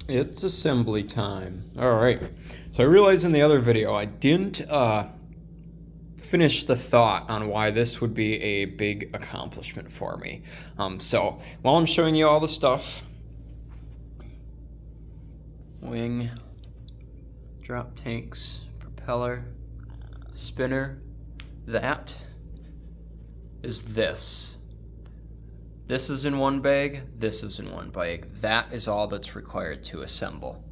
It's assembly time. All right. So I realized in the other video I didn't finish the thought on why this would be a big accomplishment for me. So while I'm showing you all the stuff, wing, drop tanks, propeller, spinner, that is this. This is in one bag, this is in one bag. That is all that's required to assemble.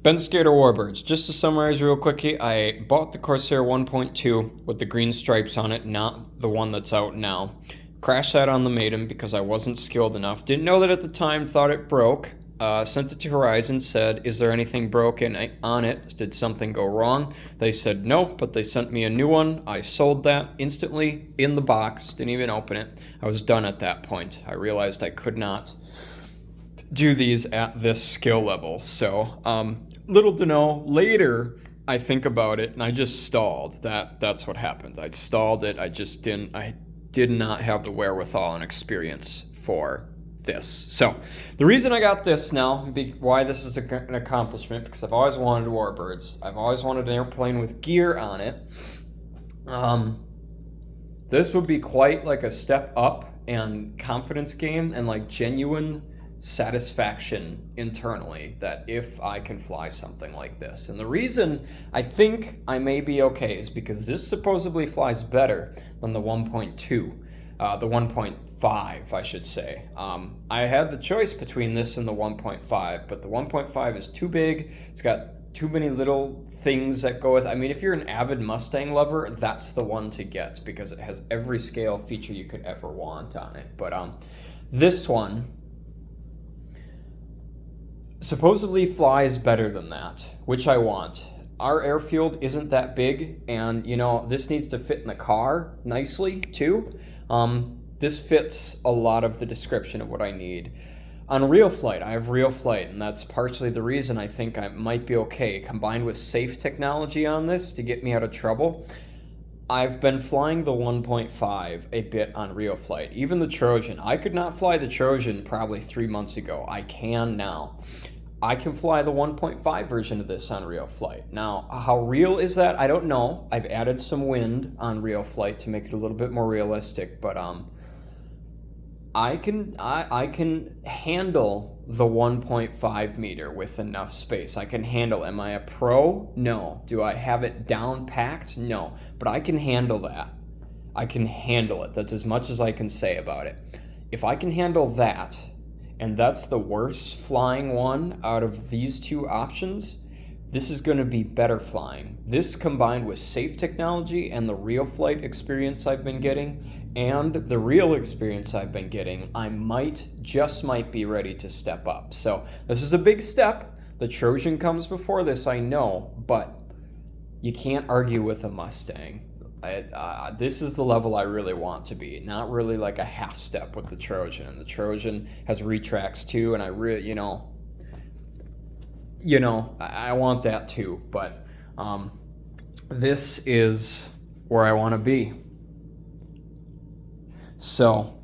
Bent Skater Warbirds. Just to summarize real quickly, I bought the Corsair 1.2 with the green stripes on it, not the one that's out now. Crashed that on the Maiden because I wasn't skilled enough. Didn't know that at the time, thought it broke. Sent it to Horizon, said, is there anything broken on it? Did something go wrong? They said no, but they sent me a new one. I sold that instantly in the box, didn't even open it. I was done at that point. I realized I could not do these at this skill level. So, little to know, later I think about it and I just stalled. That's what happened. I stalled it. I did not have the wherewithal and experience for this. So the reason I got this now, why this is an accomplishment, because I've always wanted warbirds. I've always wanted an airplane with gear on it. This would be quite like a step up and confidence game and like genuine satisfaction internally that if I can fly something like this. And the reason I think I may be okay is because this supposedly flies better than the 1.2, the 1.5, I should say. I had the choice between this and the 1.5, but the 1.5 is too big. It's got too many little things that go with it. I mean, if you're an avid Mustang lover, that's the one to get because it has every scale feature you could ever want on it. But this one supposedly flies better than that, which I want. Our airfield isn't that big, and you know, this needs to fit in the car nicely too. This fits a lot of the description of what I need. On RealFlight, I have RealFlight, and that's partially the reason I think I might be okay. Combined with safe technology on this to get me out of trouble, I've been flying the 1.5 a bit on RealFlight. Even the Trojan. I could not fly the Trojan probably 3 months ago. I can now. I can fly the 1.5 version of this on RealFlight. Now, how real is that? I don't know. I've added some wind on RealFlight to make it a little bit more realistic, but I can handle the 1.5 meter with enough space. I can handle. Am I a pro? No. Do I have it down packed? No. But I can handle that. I can handle it. That's as much as I can say about it. If I can handle that, and that's the worst flying one out of these two options, this is going to be better flying. This combined with safe technology and the RealFlight experience I've been getting and the real experience I've been getting, I just might be ready to step up. So this is a big step. The Trojan comes before this, I know, but you can't argue with a Mustang. This is the level I really want to be, not really like a half step with the Trojan. And the Trojan has retracts too, and I really, I want that too, but this is where I want to be. So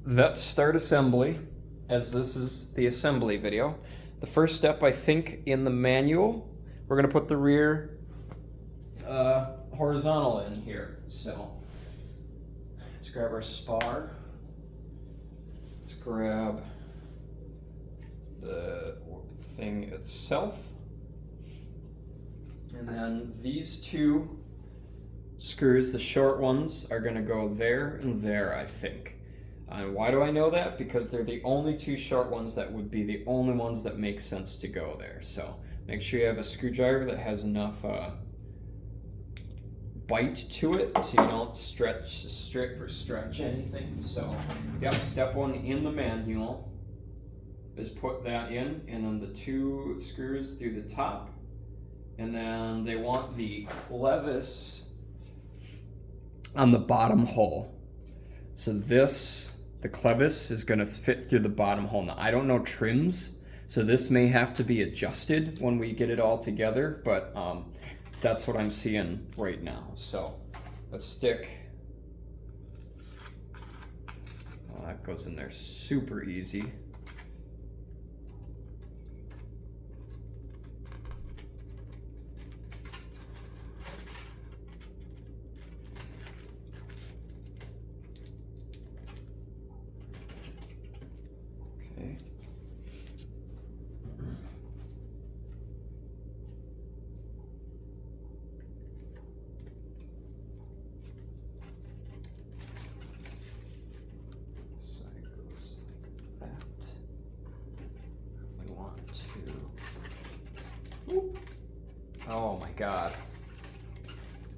let's start assembly, as this is the assembly video. The first step, I think, in the manual, we're going to put the rear horizontal in here. So let's grab our spar. Let's grab the thing itself, and then these two screws, the short ones, are going to go there and there, I think. And why do I know that? Because they're the only two short ones that would be the only ones that make sense to go there. So make sure you have a screwdriver that has enough bite to it so you don't strip or stretch anything. So yep, step one in the manual is put that in, and then the two screws through the top, and then they want the clevis on the bottom hole. So the clevis is going to fit through the bottom hole. Now I don't know trims, so this may have to be adjusted when we get it all together, but that's what I'm seeing right now. So let's stick that goes in there super easy. Okay. Oh my god.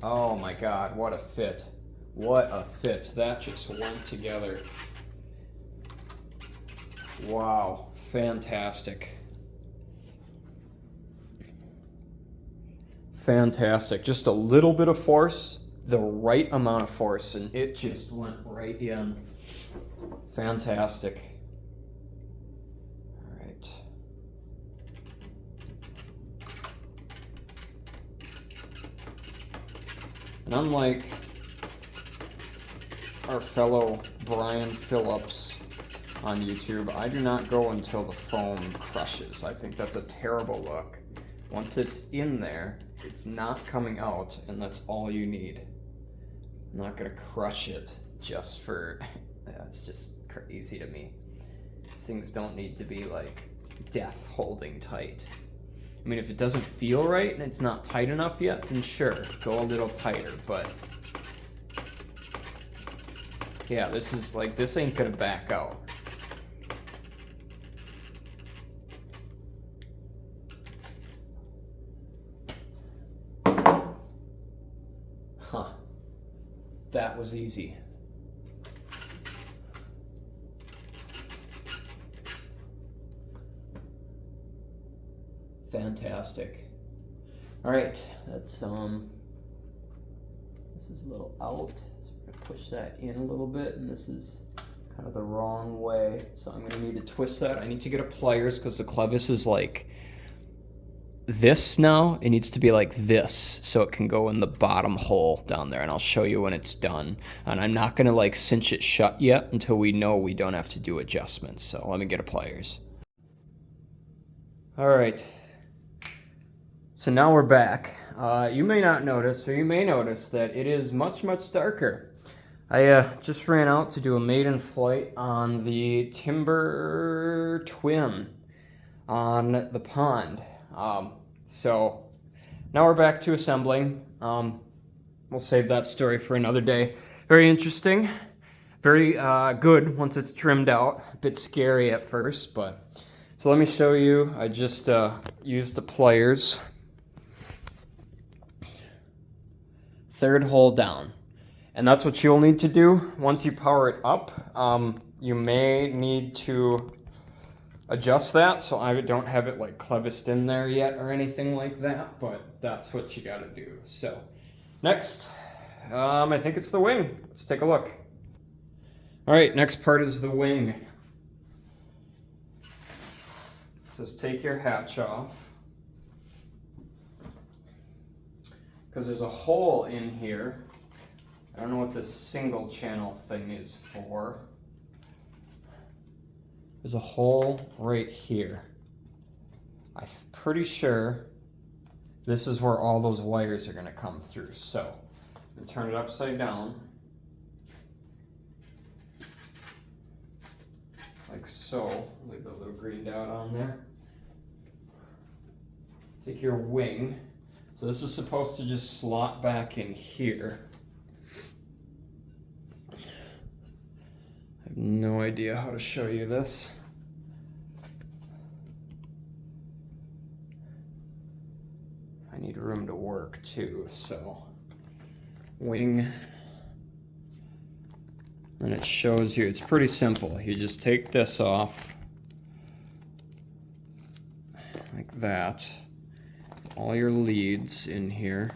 Oh my god, what a fit. What a fit. That just went together. Wow, fantastic. Fantastic. Just a little bit of force, the right amount of force, and it just went right in. Fantastic. All right. And unlike our fellow Brian Phillips on YouTube, I do not go until the foam crushes. I think that's a terrible look. Once it's in there, it's not coming out, and that's all you need. I'm not gonna crush it just for, that's just crazy to me. These things don't need to be like death holding tight. I mean, if it doesn't feel right and it's not tight enough yet, then sure, go a little tighter, but yeah, this is like, this ain't gonna back out. Huh. That was easy. Fantastic. All right, that's this is a little out, so we're gonna push that in a little bit, and this is kind of the wrong way, so I'm gonna need to twist that. I need to get a pliers because the clevis is like this now. It needs to be like this so it can go in the bottom hole down there, and I'll show you when it's done. And I'm not gonna like cinch it shut yet until we know we don't have to do adjustments, so let me get a pliers. All right. So now we're back. You may not notice, or you may notice that it is much, much darker. I just ran out to do a maiden flight on the timber twin on the pond. So now we're back to assembling. We'll save that story for another day. Very interesting, very good once it's trimmed out. A bit scary at first, but so let me show you. I just used the pliers. Third hole down. And that's what you'll need to do once you power it up. You may need to adjust that, so I don't have it like cleviced in there yet or anything like that, but that's what you gotta do. So next, I think it's the wing. Let's take a look. All right, next part is the wing. It says take your hatch off, because there's a hole in here. I don't know what this single channel thing is for. There's a hole right here. I'm pretty sure this is where all those wires are gonna come through. So I'm gonna turn it upside down, like so. Leave the little green dot on there. Take your wing. So this is supposed to just slot back in here. I have no idea how to show you this. I need room to work too, so wing. And it shows you, it's pretty simple. You just take this off like that. All your leads in here.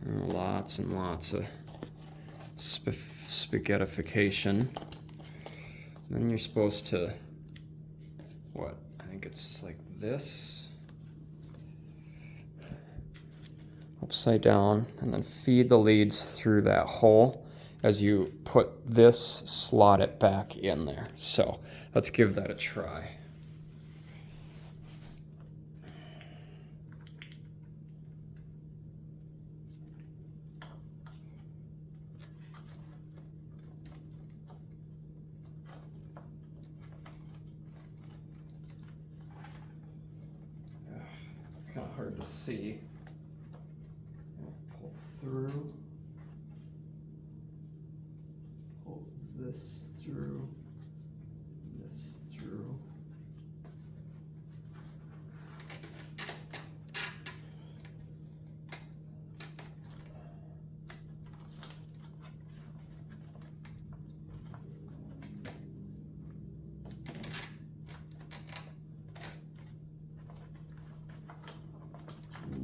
Lots and lots of spaghettification. Then you're supposed to, what? I think it's like this. Upside down, and then feed the leads through that hole. as you put this, slot it back in there. So let's give that a try. It's kind of hard to see. Pull through. Pull this through. This through.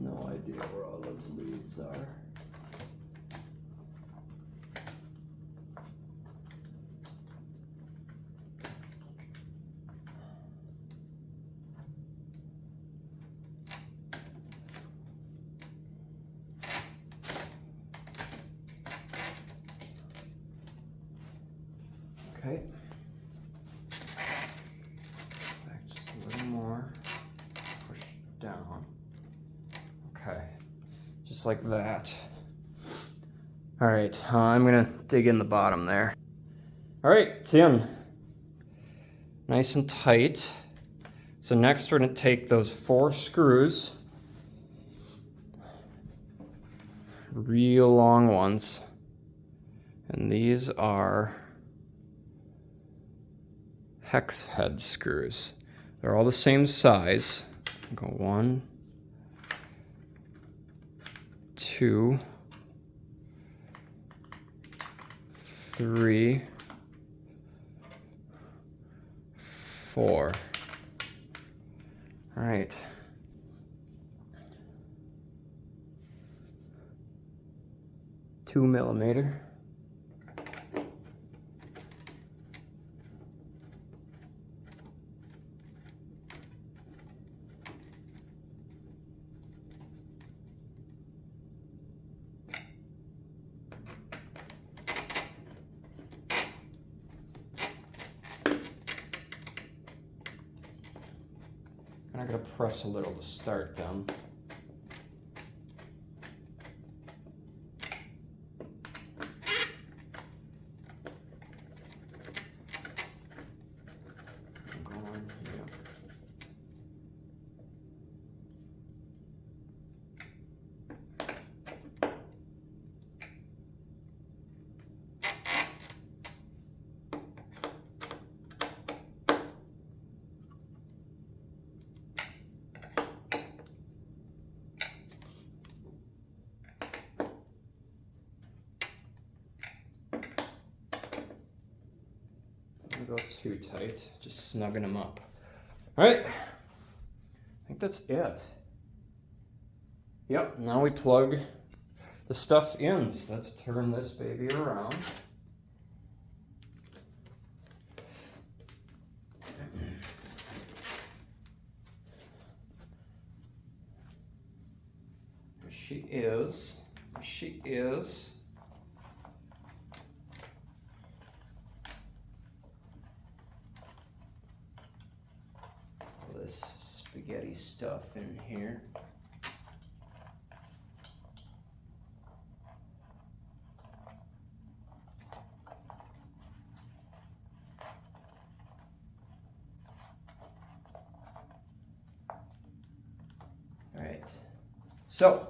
No idea where all those leads are. Okay. Back just a little more. Push down. Okay. Just like that. All right, I'm gonna dig in the bottom there. All right, it's in. Nice and tight. So next we're gonna take those 4 screws, real long ones, and these are hex head screws. They're all the same size. Go 1, 2, 3, 4. All right. Two millimeter. And I'm gonna press a little to start them. I'm going, yeah. Don't go too tight, just snugging them up. All right, I think that's it. Yep, now we plug the stuff in. So let's turn this baby around. There she is. There she is. All this spaghetti stuff in here. All right. So,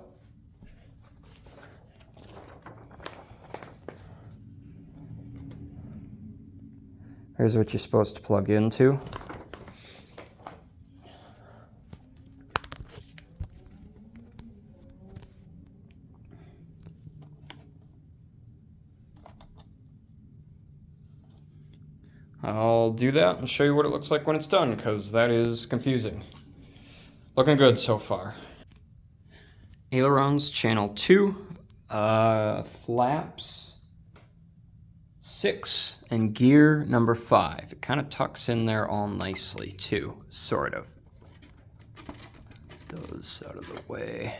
here's what you're supposed to plug into. I'll do that and show you what it looks like when it's done, because that is confusing. Looking good so far. Ailerons channel 2, flaps 6, and gear number 5. It kind of tucks in there all nicely too, sort of. Those out of the way.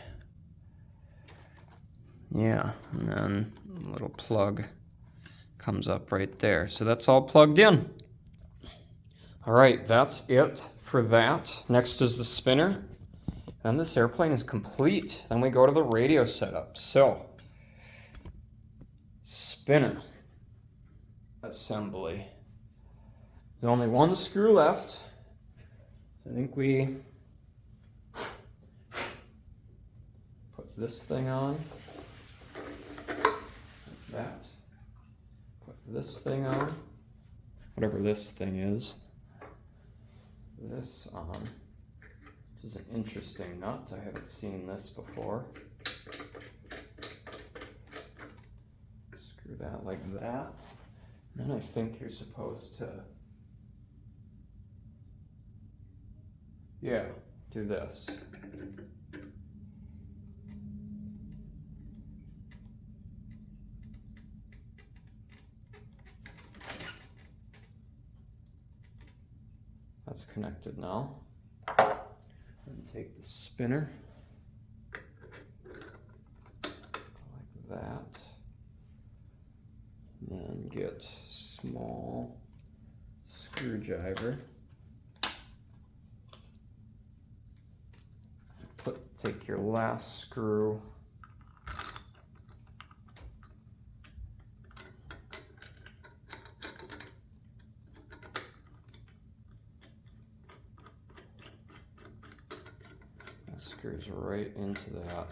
Yeah, and then a little plug comes up right there. So that's all plugged in. All right, that's it for that. Next is the spinner. And this airplane is complete. Then we go to the radio setup. So, spinner, assembly. There's only one screw left. So I think we put this thing on, like that. Put this thing on, whatever this thing is. This on. This is an interesting nut. I haven't seen this before. Screw that like that. And then I think you're supposed to, yeah, do this. That's connected now. And take the spinner like that. And then get small screwdriver. Take your last screw. That screws right into that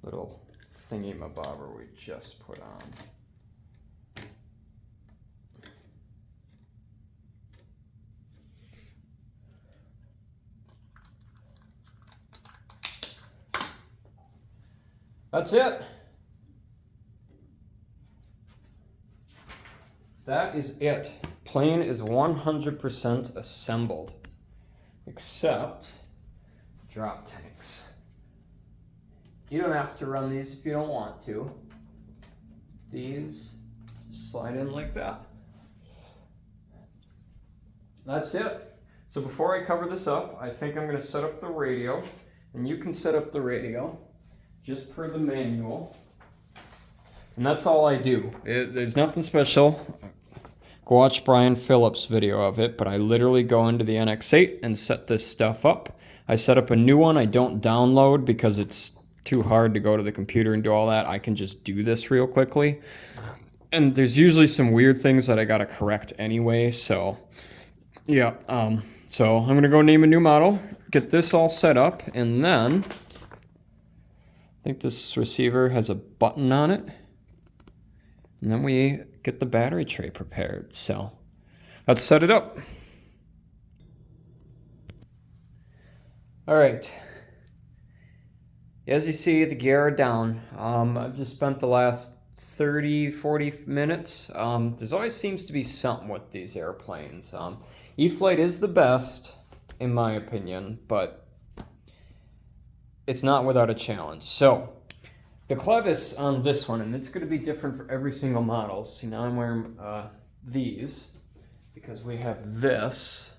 little thingy-mabobber we just put on. That's it. That is it. Plane is 100% assembled, except drop tanks. You don't have to run these if you don't want to. These just slide in like that. That's it. So before I cover this up, I think I'm going to set up the radio, and you can set up the radio just per the manual. And that's all I do. There's nothing special. Go watch Brian Phillips' video of it, but I literally go into the NX8 and set this stuff up. I set up a new one. I don't download because it's too hard to go to the computer and do all that. I can just do this real quickly. And there's usually some weird things that I gotta correct anyway, so yeah. So I'm gonna go name a new model, get this all set up, and then I think this receiver has a button on it. And then we get the battery tray prepared. So let's set it up. All right. As you see, the gear are down. I've just spent the last 30, 40 minutes. There's always seems to be something with these airplanes. Eflite is the best, in my opinion, but it's not without a challenge. So the clevis on this one, and it's going to be different for every single model. See, now I'm wearing these because we have this.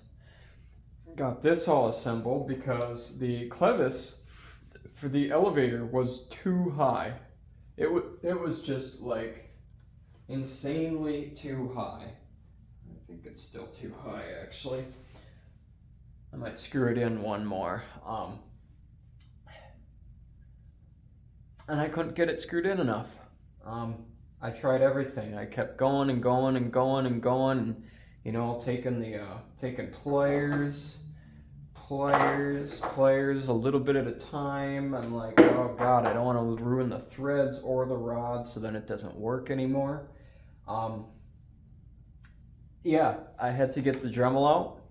Got this all assembled because the clevis for the elevator was too high. It was just like insanely too high. I think it's still too high actually. I might screw it in one more. And I couldn't get it screwed in enough. I tried everything. I kept going and going and going and going, and you know, taking pliers a little bit at a time. I'm like, oh God, I don't want to ruin the threads or the rods, so then it doesn't work anymore. Yeah, I had to get the Dremel out,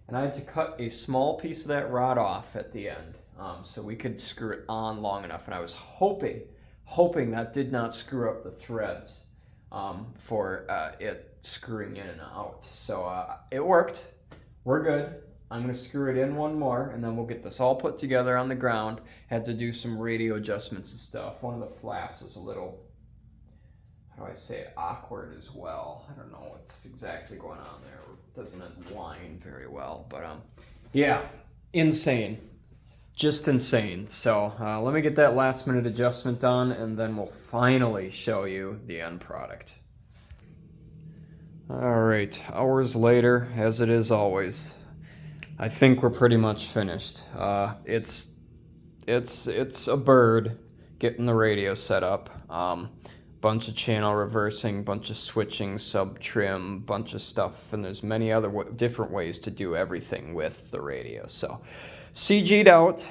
and I had to cut a small piece of that rod off at the end. So we could screw it on long enough, and I was hoping that did not screw up the threads for it screwing in and out. So it worked. We're good. I'm going to screw it in one more, and then we'll get this all put together on the ground. Had to do some radio adjustments and stuff. One of the flaps is a little, how do I say it, awkward as well. I don't know what's exactly going on there. It doesn't align very well, but yeah, insane. just insane. So let me get that last minute adjustment done, and then we'll finally show you the end product. All right, hours later, as it is always, I think we're pretty much finished. It's a bird getting the radio set up. Bunch of channel reversing, bunch of switching, sub trim, bunch of stuff, and there's many other different ways to do everything with the radio. So CG'd out.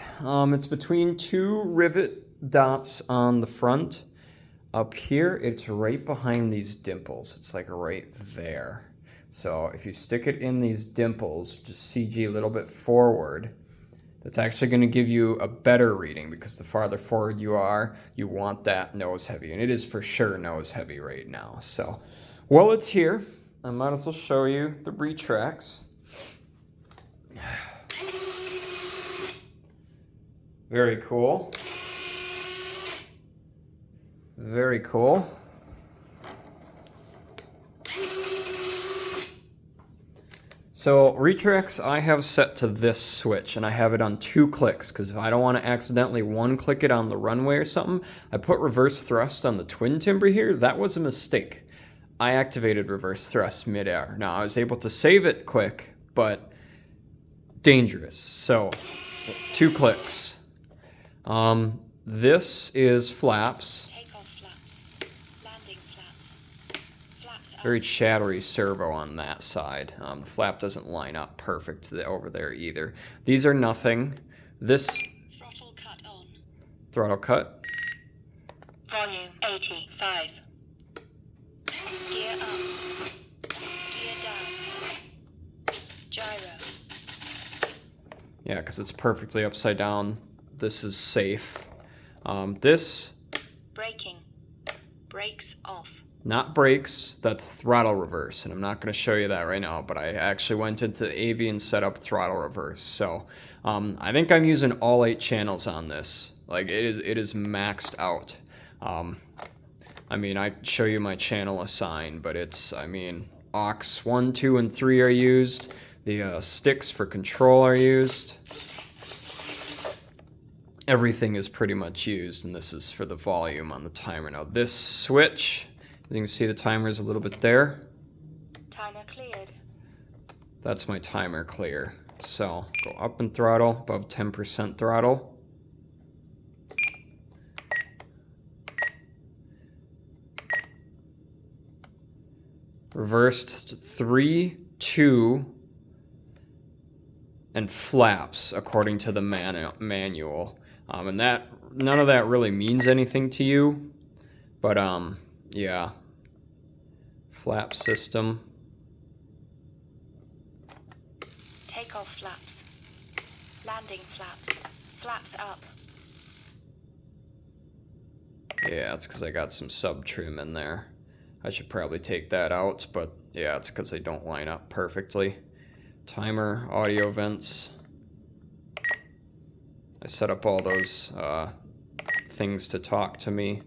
It's between two rivet dots on the front. Up here, it's right behind these dimples. It's like right there. So if you stick it in these dimples, just CG a little bit forward, that's actually going to give you a better reading, because the farther forward you are, you want that nose heavy. And it is for sure nose heavy right now. So while it's here, I might as well show you the retracts. Very cool. Very cool. So retracts I have set to this switch, and I have it on 2 clicks, because if I don't want to accidentally 1-click it on the runway or something, I put reverse thrust on the twin timber here. That was a mistake. I activated reverse thrust midair. Now I was able to save it quick, but dangerous. So 2 clicks. This is flaps. Very chattery servo on that side. The flap doesn't line up perfect over there either. These are nothing. This throttle cut on. Throttle cut. Volume 85. Gear up. Gear down. Gyro. Yeah, because it's perfectly upside down. This is safe. This Braking. Brakes off. not brakes, that's throttle reverse, and I'm not going to show you that right now, but I actually went into the AV and set up throttle reverse. So I think I'm using all 8 channels on this. Like it is maxed out. I mean, I show you my channel assign, but it's, I mean, aux 1, 2, and 3 are used. The sticks for control are used. Everything is pretty much used, and this is for the volume on the timer. Now this switch, as you can see, the timer is a little bit there. Timer cleared. That's my timer clear. So go up in throttle, above 10% throttle. Reversed 3, 2, and flaps according to the manual. And that, none of that really means anything to you, but yeah. Flap system. Takeoff flaps. Landing flaps. Flaps up. Yeah, it's because I got some sub trim in there. I should probably take that out, but yeah, it's because they don't line up perfectly. Timer, audio vents. I set up all those things to talk to me.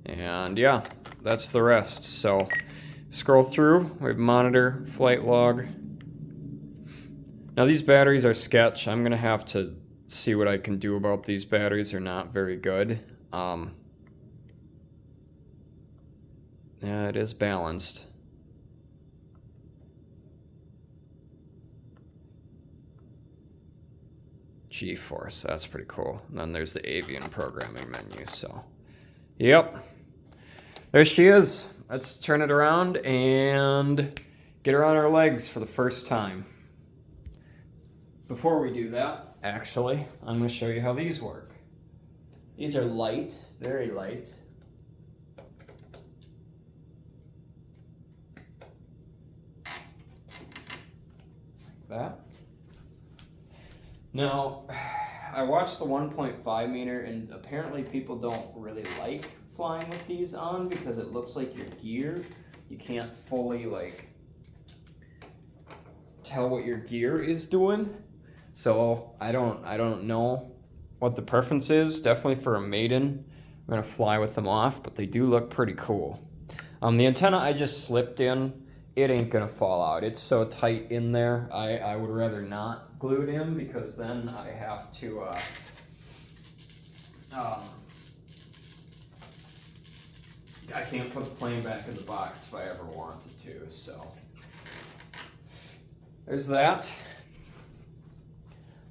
And yeah, that's the rest. So scroll through, we have monitor, flight log. Now these batteries are sketch. I'm gonna have to see what I can do about these batteries. They're not very good. Yeah, it is balanced. G-force, that's pretty cool. And then there's the avian programming menu, so. Yep, there she is. Let's turn it around and get her on her legs for the first time. Before we do that, actually, I'm gonna show you how these work. These are light, very light. That. Now, I watched the 1.5 meter, and apparently people don't really like flying with these on because it looks like your gear, you can't fully like tell what your gear is doing. So I don't know what the preference is. Definitely for a maiden, I'm gonna fly with them off, but they do look pretty cool. The antenna I just slipped in, it ain't gonna fall out. It's so tight in there. I would rather not glued in because then I have to I can't put the plane back in the box if I ever wanted to, so there's that.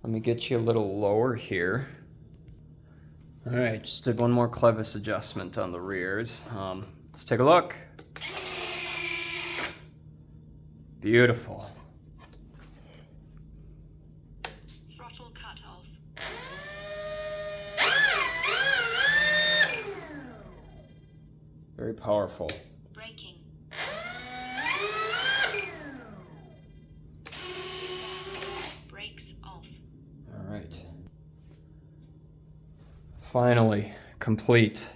Let me get you a little lower here. All right, just did one more clevis adjustment on the rears. Let's take a look. Beautiful. Throttle cut off. Very powerful. Braking. Brakes off. All right. Finally, complete.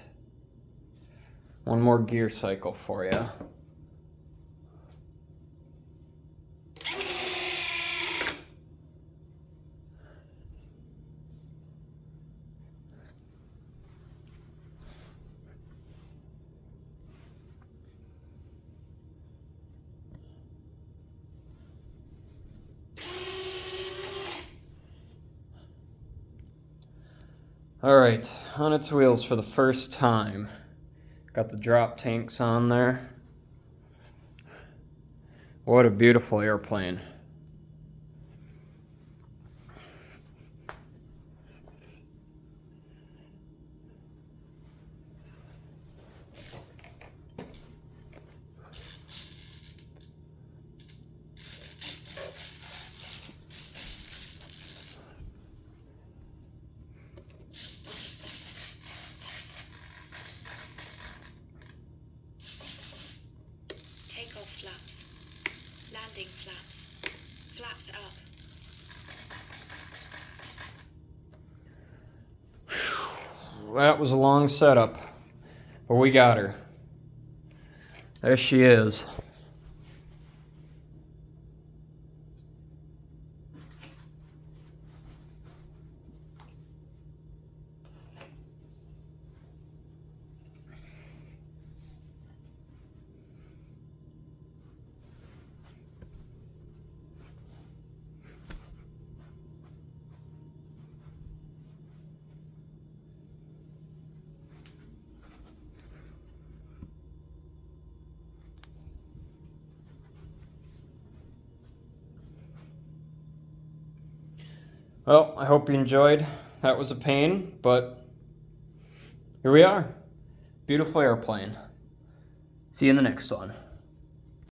One more gear cycle for you. All right, on its wheels for the first time. Got the drop tanks on there. What a beautiful airplane. Takeoff flaps. Landing flaps. Flaps up. That was a long setup, but we got her. There she is. Well, I hope you enjoyed. That was a pain, but here we are. Beautiful airplane. See you in the next one.